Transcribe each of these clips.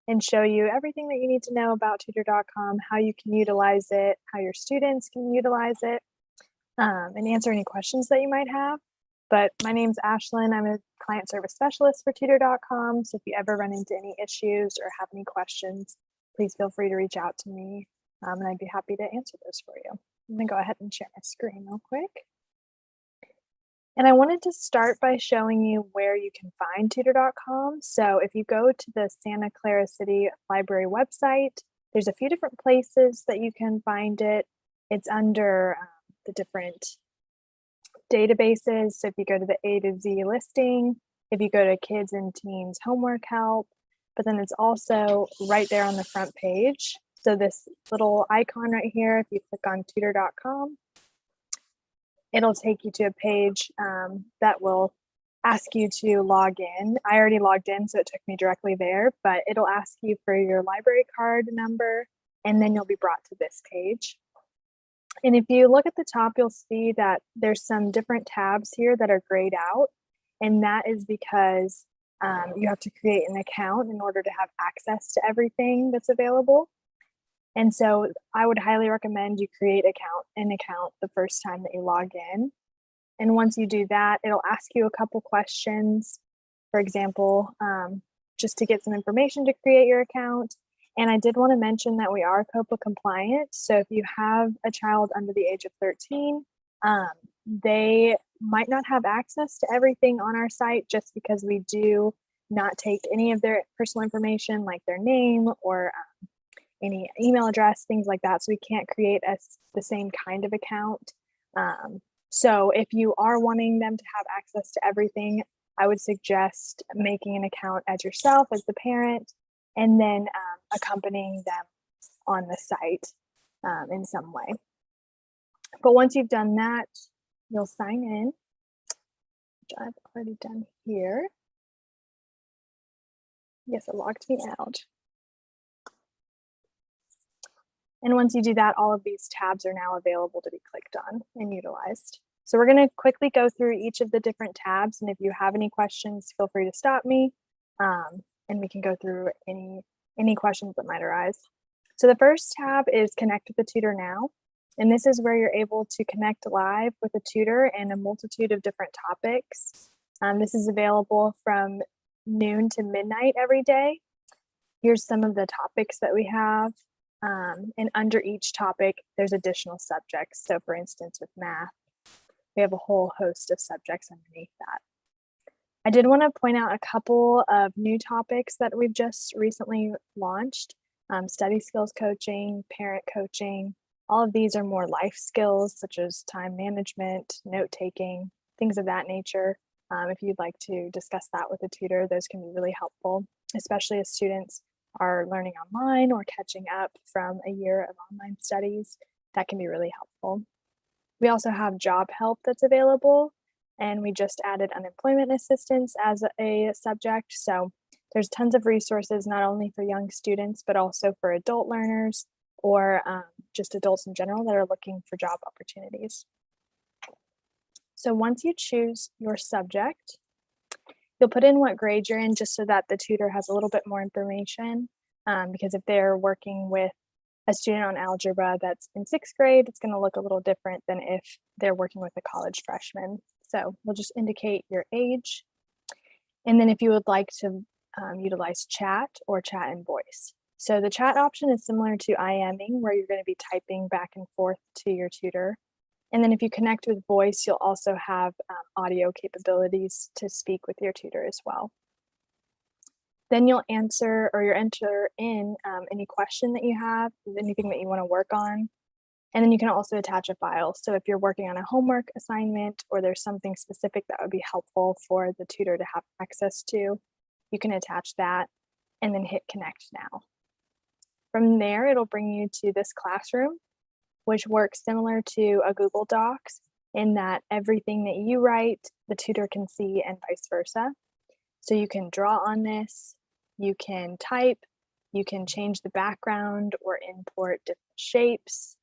and show you everything that you need to know about Tutor.com, how you can utilize it, how your students can utilize it, and answer any questions that you might have. But my name's Ashlyn. I'm a client service specialist for Tutor.com. So if you ever run into any issues or have any questions, please feel free to reach out to me, and I'd be happy to answer those for you. I'm gonna go ahead and share my screen real quick. And I wanted to start by showing you where you can find Tutor.com. So if you go to the Santa Clara City Library website, there's a few different places that you can find it. It's under the different databases. So if you go to the A to Z listing, if you go to kids and teens homework help, but then it's also right there on the front page. So this little icon right here, if you click on Tutor.com, it'll take you to a page that will ask you to log in. I already logged in, so it took me directly there, but it'll ask you for your library card number, and then you'll be brought to this page. And if you look at the top, you'll see that there's some different tabs here that are grayed out, and that is because you have to create an account in order to have access to everything that's available. And so I would highly recommend you create an account the first time that you log in. And once you do that, it'll ask you a couple questions, for example, just to get some information to create your account. And I did want to mention that we are COPA compliant. So if you have a child under the age of 13, they might not have access to everything on our site just because we do not take any of their personal information like their name or any email address, things like that. So we can't create the same kind of account. So if you are wanting them to have access to everything, I would suggest making an account as yourself, as the parent, and then accompanying them on the site in some way. But once you've done that, you'll sign in, which I've already done here. Yes, it logged me out. And once you do that, all of these tabs are now available to be clicked on and utilized. So we're going to quickly go through each of the different tabs. And if you have any questions, feel free to stop me and we can go through any questions that might arise. So the first tab is Connect with the Tutor Now. And this is where you're able to connect live with a tutor and a multitude of different topics. This is available from noon to midnight every day. Here's some of the topics that we have. And under each topic, there's additional subjects. So for instance, with math, we have a whole host of subjects underneath that. I did want to point out a couple of new topics that we've just recently launched. Study skills coaching, parent coaching. All of these are more life skills such as time management, note-taking, things of that nature. If you'd like to discuss that with a tutor, those can be really helpful, especially as students are learning online or catching up from a year of online studies. That can be really helpful. We also have job help that's available, and we just added unemployment assistance as a subject. So there's tons of resources, not only for young students, but also for adult learners or just adults in general that are looking for job opportunities. So once you choose your subject, you'll put in what grade you're in just so that the tutor has a little bit more information, because if they're working with a student on algebra that's in 6th grade, it's going to look a little different than if they're working with a college freshman. So we'll just indicate your age. And then if you would like to utilize chat or chat and voice. So the chat option is similar to IMing, where you're going to be typing back and forth to your tutor. And then if you connect with voice, you'll also have audio capabilities to speak with your tutor as well. Then you'll enter in any question that you have, anything that you want to work on. And then you can also attach a file. So if you're working on a homework assignment or there's something specific that would be helpful for the tutor to have access to, you can attach that and then hit Connect Now. From there, it'll bring you to this classroom, which works similar to a Google Docs in that everything that you write, the tutor can see and vice versa. So you can draw on this, you can type, you can change the background or import different shapes.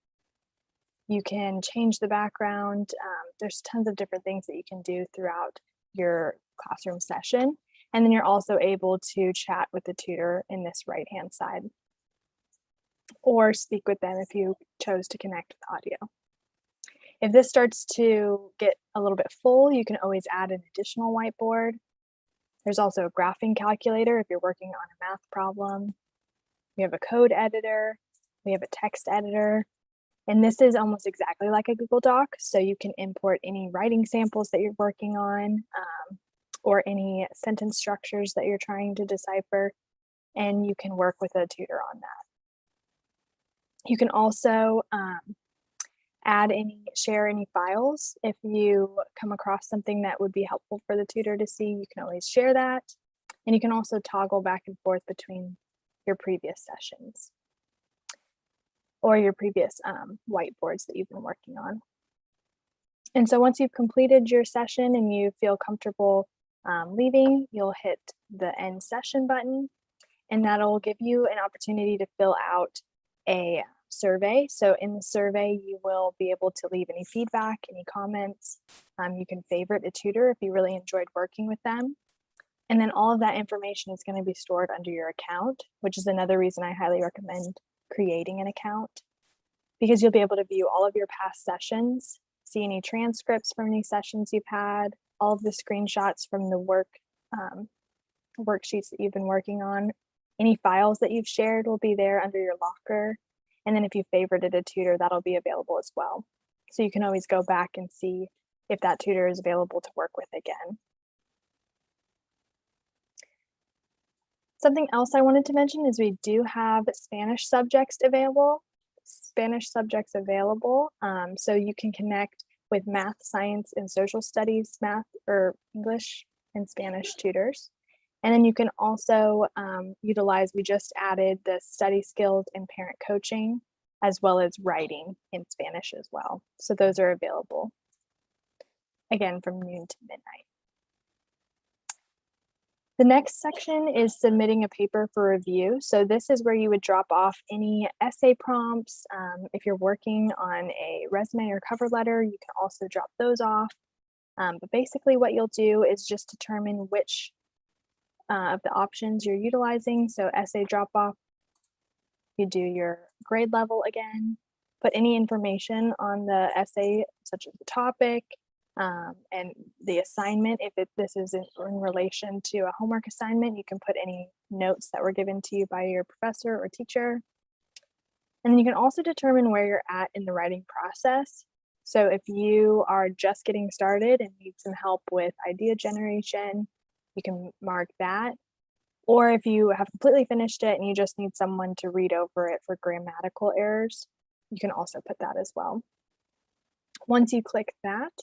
You can change the background. There's tons of different things that you can do throughout your classroom session. And then you're also able to chat with the tutor in this right-hand side, or speak with them if you chose to connect with audio. If this starts to get a little bit full, you can always add an additional whiteboard. There's also a graphing calculator if you're working on a math problem. We have a code editor. We have a text editor. And this is almost exactly like a Google Doc, so you can import any writing samples that you're working on, or any sentence structures that you're trying to decipher, and you can work with a tutor on that. You can also share any files. If you come across something that would be helpful for the tutor to see, you can always share that. And you can also toggle back and forth between your previous sessions or your previous whiteboards that you've been working on. And so once you've completed your session and you feel comfortable leaving, you'll hit the end session button, and that'll give you an opportunity to fill out a survey. So in the survey, you will be able to leave any feedback, any comments. You can favorite a tutor if you really enjoyed working with them. And then all of that information is going to be stored under your account, which is another reason I highly recommend creating an account, because you'll be able to view all of your past sessions, see any transcripts from any sessions you've had, all of the screenshots from the worksheets that you've been working on. Any files that you've shared will be there under your locker. And then if you favorited a tutor, that'll be available as well. So you can always go back and see if that tutor is available to work with again. Something else I wanted to mention is we do have Spanish subjects available. So you can connect with math, science, and social studies, math or English and Spanish tutors. And then you can also utilize, we just added the study skills and parent coaching, as well as writing in Spanish as well. So those are available, again, from noon to midnight. The next section is submitting a paper for review. So this is where you would drop off any essay prompts. If you're working on a resume or cover letter, you can also drop those off. But basically what you'll do is just determine which of the options you're utilizing. So essay drop off, you do your grade level again, put any information on the essay, such as the topic, and the assignment. If this is in relation to a homework assignment, you can put any notes that were given to you by your professor or teacher. And then you can also determine where you're at in the writing process. So if you are just getting started and need some help with idea generation, you can mark that. Or if you have completely finished it and you just need someone to read over it for grammatical errors, you can also put that as well. Once you click that,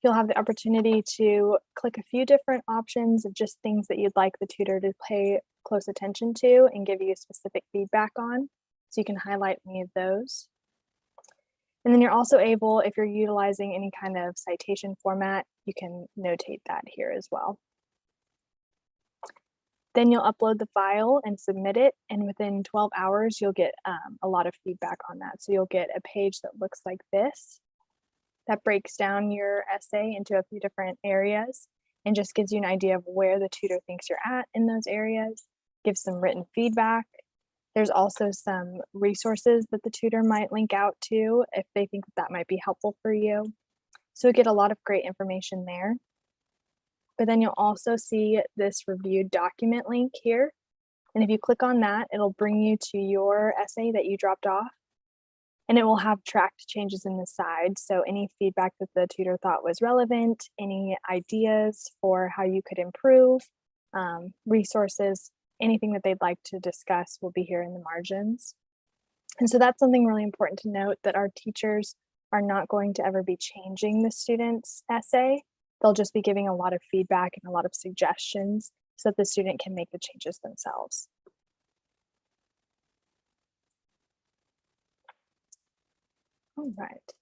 you'll have the opportunity to click a few different options of just things that you'd like the tutor to pay close attention to and give you specific feedback on. So you can highlight any of those. And then you're also able, if you're utilizing any kind of citation format, you can notate that here as well. Then you'll upload the file and submit it, and within 12 hours, you'll get a lot of feedback on that. So you'll get a page that looks like this, that breaks down your essay into a few different areas and just gives you an idea of where the tutor thinks you're at in those areas, gives some written feedback. There's also some resources that the tutor might link out to if they think that might be helpful for you. So you get a lot of great information there. But then you'll also see this reviewed document link here. And if you click on that, it'll bring you to your essay that you dropped off. And it will have tracked changes in the side. So any feedback that the tutor thought was relevant, any ideas for how you could improve, resources, anything that they'd like to discuss will be here in the margins. And so that's something really important to note, that our teachers are not going to ever be changing the student's essay. They'll just be giving a lot of feedback and a lot of suggestions so that the student can make the changes themselves. All right.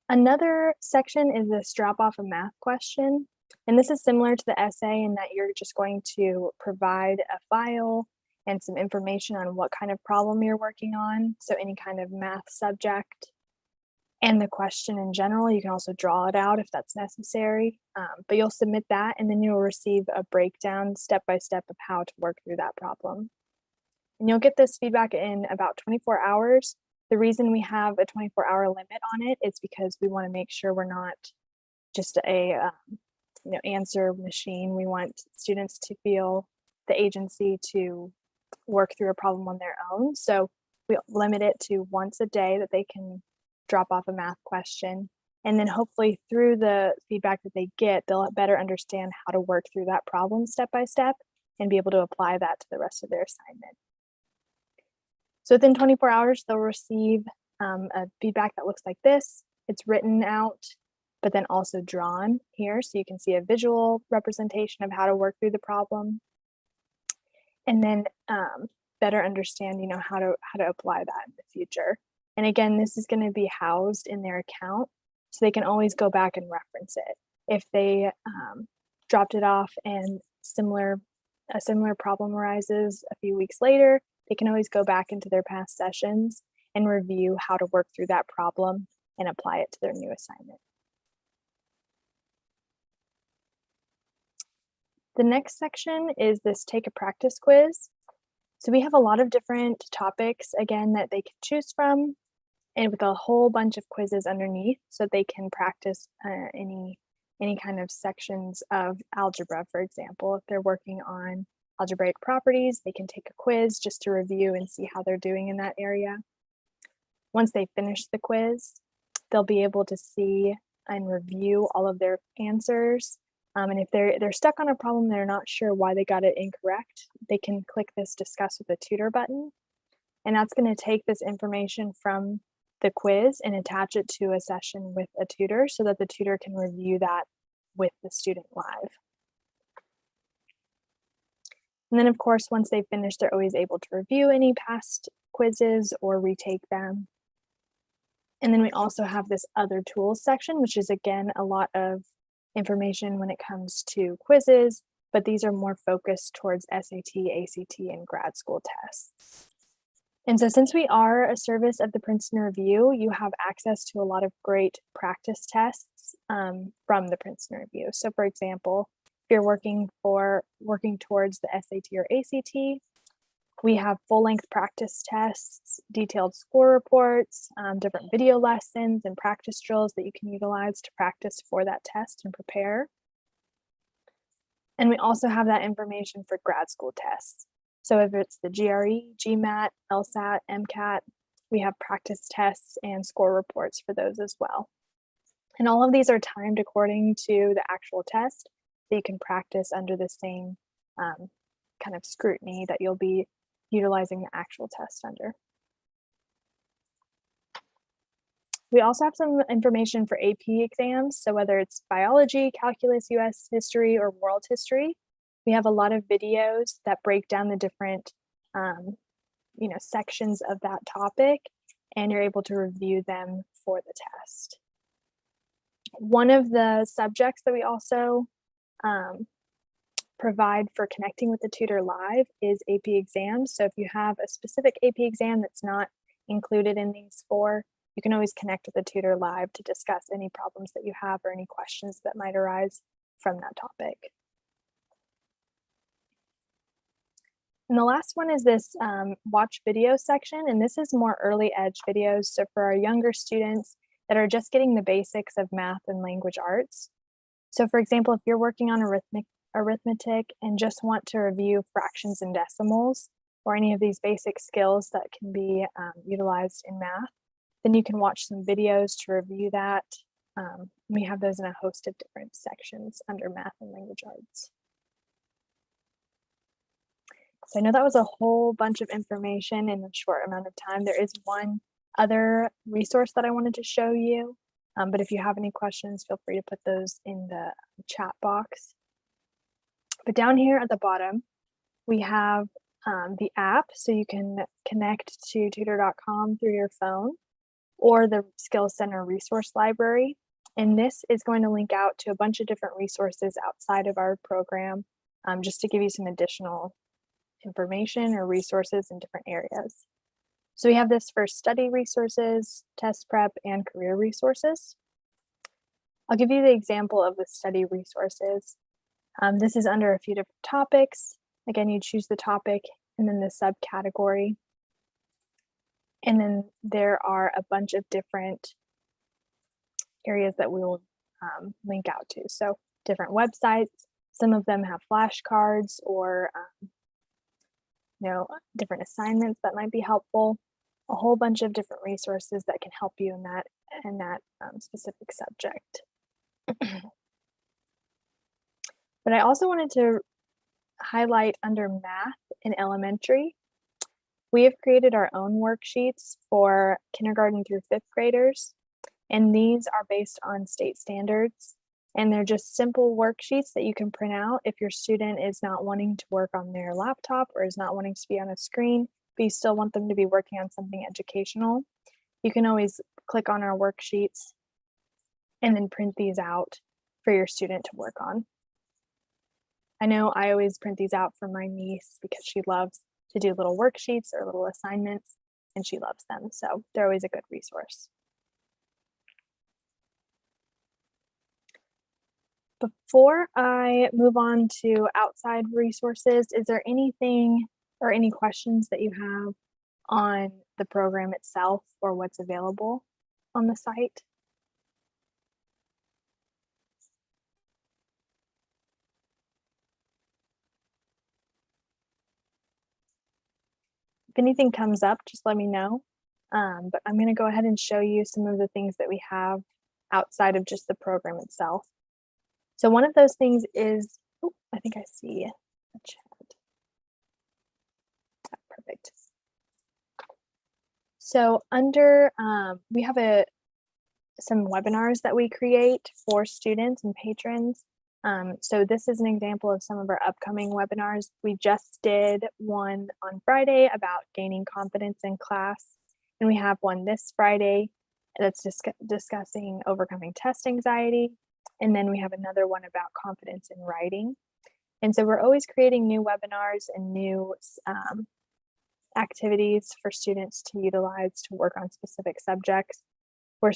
Another section is this drop off a math question. And this is similar to the essay in that you're just going to provide a file and some information on what kind of problem you're working on. So any kind of math subject. and the question in general. You can also draw it out if that's necessary, but you'll submit that, and then you'll receive a breakdown step-by-step of how to work through that problem. And you'll get this feedback in about 24 hours. The reason we have a 24-hour limit on it is because we want to make sure we're not just a answer machine. We want students to feel the agency to work through a problem on their own. So we limit it to once a day that they can drop off a math question. And then hopefully through the feedback that they get, they'll better understand how to work through that problem step by step and be able to apply that to the rest of their assignment. So within 24 hours, they'll receive a feedback that looks like this. It's written out, but then also drawn here. So you can see a visual representation of how to work through the problem. And then better understand, how to apply that in the future. And again, this is going to be housed in their account, so they can always go back and reference it. If they dropped it off and a similar problem arises a few weeks later, they can always go back into their past sessions and review how to work through that problem and apply it to their new assignment. The next section is this take a practice quiz. So we have a lot of different topics, again, that they can choose from, and with a whole bunch of quizzes underneath, so they can practice any kind of sections of algebra. For example, if they're working on algebraic properties, they can take a quiz just to review and see how they're doing in that area. Once they finish the quiz, they'll be able to see and review all of their answers. And if they're stuck on a problem, they're not sure why they got it incorrect, they can click this discuss with the tutor button. And that's going to take this information from the quiz and attach it to a session with a tutor so that the tutor can review that with the student live. And then of course, once they've finished, they're always able to review any past quizzes or retake them. And then we also have this other tools section, which is again, a lot of information when it comes to quizzes, but these are more focused towards SAT, ACT, and grad school tests. And so since we are a service of the Princeton Review, you have access to a lot of great practice tests from the Princeton Review. So for example, if you're working towards the SAT or ACT, we have full-length practice tests, detailed score reports, different video lessons and practice drills that you can utilize to practice for that test and prepare. And we also have that information for grad school tests. So if it's the GRE, GMAT, LSAT, MCAT, we have practice tests and score reports for those as well. And all of these are timed according to the actual test, so you can practice under the same kind of scrutiny that you'll be utilizing the actual test under. We also have some information for AP exams. So whether it's biology, calculus, US history, or world history, we have a lot of videos that break down the different sections of that topic, and you're able to review them for the test. One of the subjects that we also provide for connecting with the tutor live is AP exams. So if you have a specific AP exam that's not included in these four, you can always connect with the tutor live to discuss any problems that you have or any questions that might arise from that topic. And the last one is this watch video section, and this is more early edge videos. So for our younger students that are just getting the basics of math and language arts. So for example, if you're working on arithmetic and just want to review fractions and decimals or any of these basic skills that can be utilized in math, then you can watch some videos to review that. We have those in a host of different sections under math and language arts. So I know that was a whole bunch of information in a short amount of time. There is one other resource that I wanted to show you, but if you have any questions, feel free to put those in the chat box. But down here at the bottom, we have the app, so you can connect to Tutor.com through your phone, or the Skills Center resource library. And this is going to link out to a bunch of different resources outside of our program, just to give you some additional information or resources in different areas. So we have this for study resources, test prep, and career resources. I'll give you the example of the study resources. This is under a few different topics. Again, you choose the topic and then the subcategory. And then there are a bunch of different areas that we will link out to. So different websites, some of them have flashcards or different assignments that might be helpful. A whole bunch of different resources that can help you in that specific subject. But I also wanted to highlight under math in elementary, we have created our own worksheets for kindergarten through 5th graders, and these are based on state standards, and they're just simple worksheets that you can print out if your student is not wanting to work on their laptop or is not wanting to be on a screen, but you still want them to be working on something educational. You can always click on our worksheets and then print these out for your student to work on. I know I always print these out for my niece because she loves to do little worksheets or little assignments, and she loves them. So they're always a good resource. Before I move on to outside resources, is there anything or any questions that you have on the program itself or what's available on the site? If anything comes up, just let me know. But I'm going to go ahead and show you some of the things that we have outside of just the program itself. So one of those things is, I think I see a chat. Perfect. So under, we have some webinars that we create for students and patrons. So this is an example of some of our upcoming webinars. We just did one on Friday about gaining confidence in class, and we have one this Friday that's discussing overcoming test anxiety. And then we have another one about confidence in writing. And so we're always creating new webinars and new activities for students to utilize to work on specific subjects. We're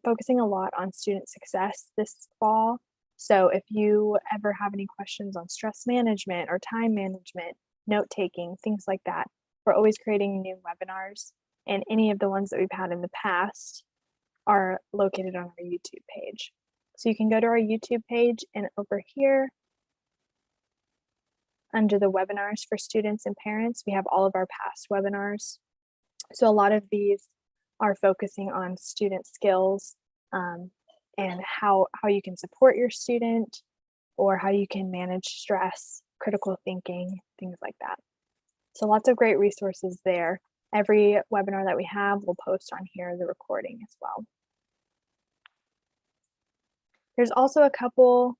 focusing a lot on student success this fall. So if you ever have any questions on stress management or time management, note-taking, things like that, we're always creating new webinars. And any of the ones that we've had in the past are located on our YouTube page. So you can go to our YouTube page, and over here, under the webinars for students and parents, we have all of our past webinars. So a lot of these are focusing on student skills and how you can support your student or how you can manage stress, critical thinking, things like that. So lots of great resources there. Every webinar that we have, we'll post on here the recording as well. There's also a couple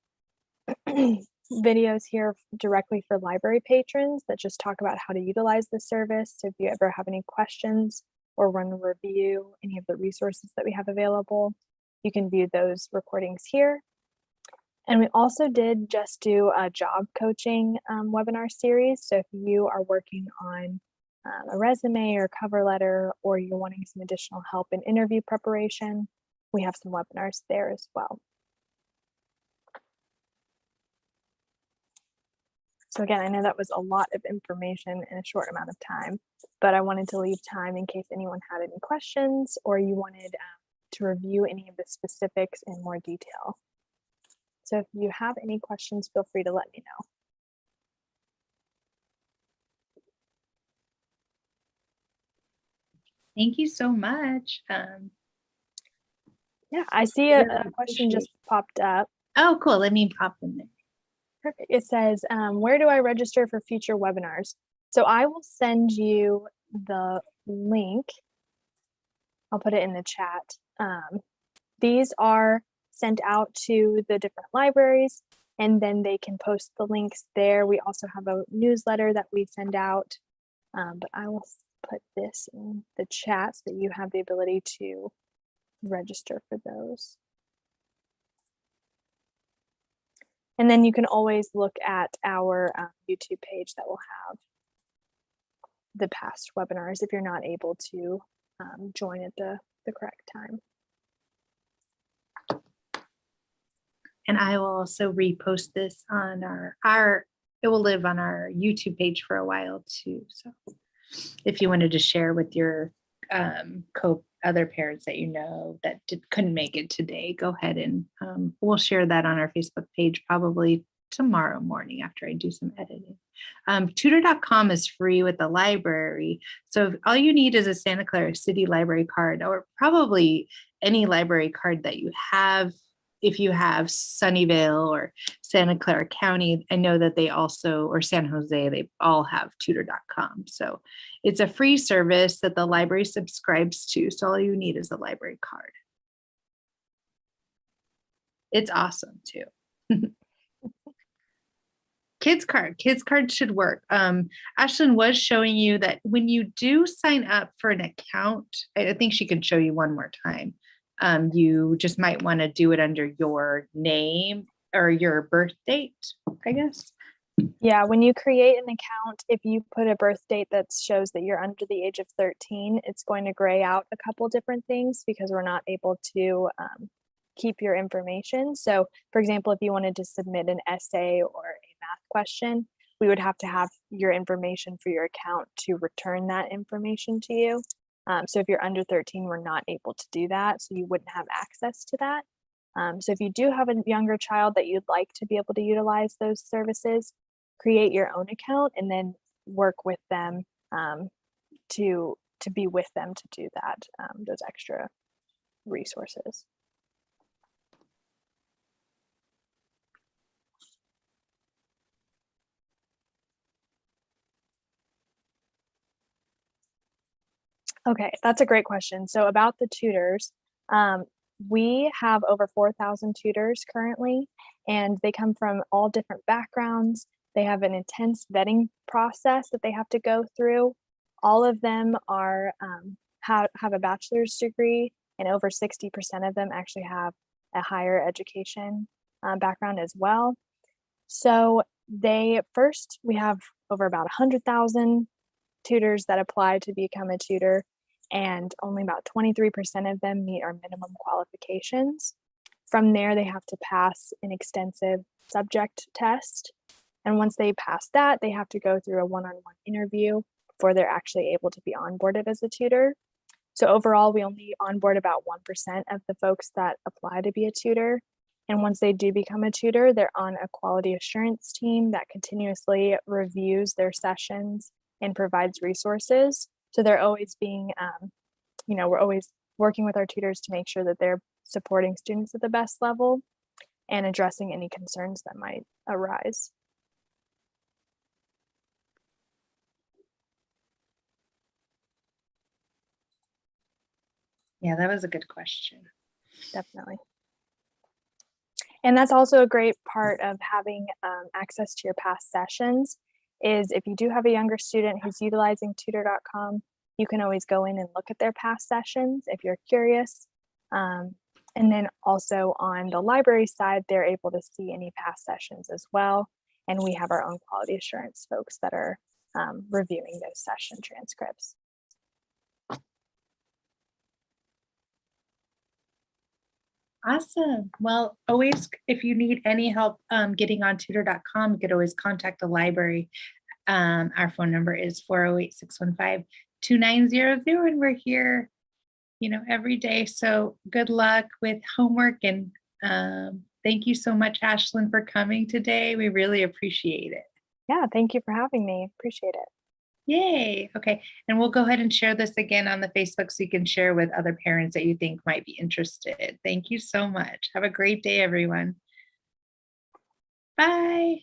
videos here directly for library patrons that just talk about how to utilize the service. So if you ever have any questions or want to review any of the resources that we have available, you can view those recordings here. And we also did just do a job coaching webinar series. So if you are working on a resume or cover letter, or you're wanting some additional help in interview preparation, we have some webinars there as well. So again, I know that was a lot of information in a short amount of time, but I wanted to leave time in case anyone had any questions or you wanted to review any of the specifics in more detail. So if you have any questions, feel free to let me know. Thank you so much. Yeah, I see a question just popped up. Oh, cool. Let me pop them there. Perfect. It says, where do I register for future webinars? So I will send you the link. I'll put it in the chat. These are sent out to the different libraries, and then they can post the links there. We also have a newsletter that we send out, but I will put this in the chat so that you have the ability to register for those. And then you can always look at our YouTube page that will have the past webinars if you're not able to join at the correct time. And I will also repost this on it will live on our YouTube page for a while too. So if you wanted to share with your other parents that you know that couldn't make it today, go ahead and we'll share that on our Facebook page probably tomorrow morning after I do some editing. Tutor.com is free with the library. So all you need is a Santa Clara City library card, or probably any library card that you have. If you have Sunnyvale or Santa Clara County, I know that they also, or San Jose, they all have tutor.com. So it's a free service that the library subscribes to. So all you need is a library card. It's awesome too. Kids card should work. Ashlyn was showing you that when you do sign up for an account, I think she can show you one more time. You just might want to do it under your name or your birth date, I guess. Yeah, when you create an account, if you put a birth date that shows that you're under the age of 13, it's going to gray out a couple different things because we're not able to keep your information. So for example, if you wanted to submit an essay or a math question, we would have to have your information for your account to return that information to you. So if you're under 13, we're not able to do that. So you wouldn't have access to that. So if you do have a younger child that you'd like to be able to utilize those services, create your own account and then work with them to be with them to do that, those extra resources. Okay, that's a great question. So about the tutors, we have over 4,000 tutors currently, and they come from all different backgrounds. They have an intense vetting process that they have to go through. All of them are have a bachelor's degree, and over 60% of them actually have a higher education background as well. So we have over about 100,000 tutors that apply to become a tutor, and only about 23% of them meet our minimum qualifications. From there, they have to pass an extensive subject test. And once they pass that, they have to go through a one-on-one interview before they're actually able to be onboarded as a tutor. So overall, we only onboard about 1% of the folks that apply to be a tutor. And once they do become a tutor, they're on a quality assurance team that continuously reviews their sessions and provides resources. So they're always being, we're always working with our tutors to make sure that they're supporting students at the best level and addressing any concerns that might arise. Yeah, that was a good question. Definitely. And that's also a great part of having access to your past sessions is if you do have a younger student who's utilizing tutor.com, you can always go in and look at their past sessions if you're curious. And then also on the library side, they're able to see any past sessions as well. And we have our own quality assurance folks that are reviewing those session transcripts. Awesome. Well, always, if you need any help getting on tutor.com, you could always contact the library. Our phone number is 408-615-2900, and we're here, every day. So good luck with homework, and thank you so much, Ashlyn, for coming today. We really appreciate it. Yeah, thank you for having me. Appreciate it. Yay. Okay. And we'll go ahead and share this again on the Facebook so you can share with other parents that you think might be interested. Thank you so much. Have a great day, everyone. Bye.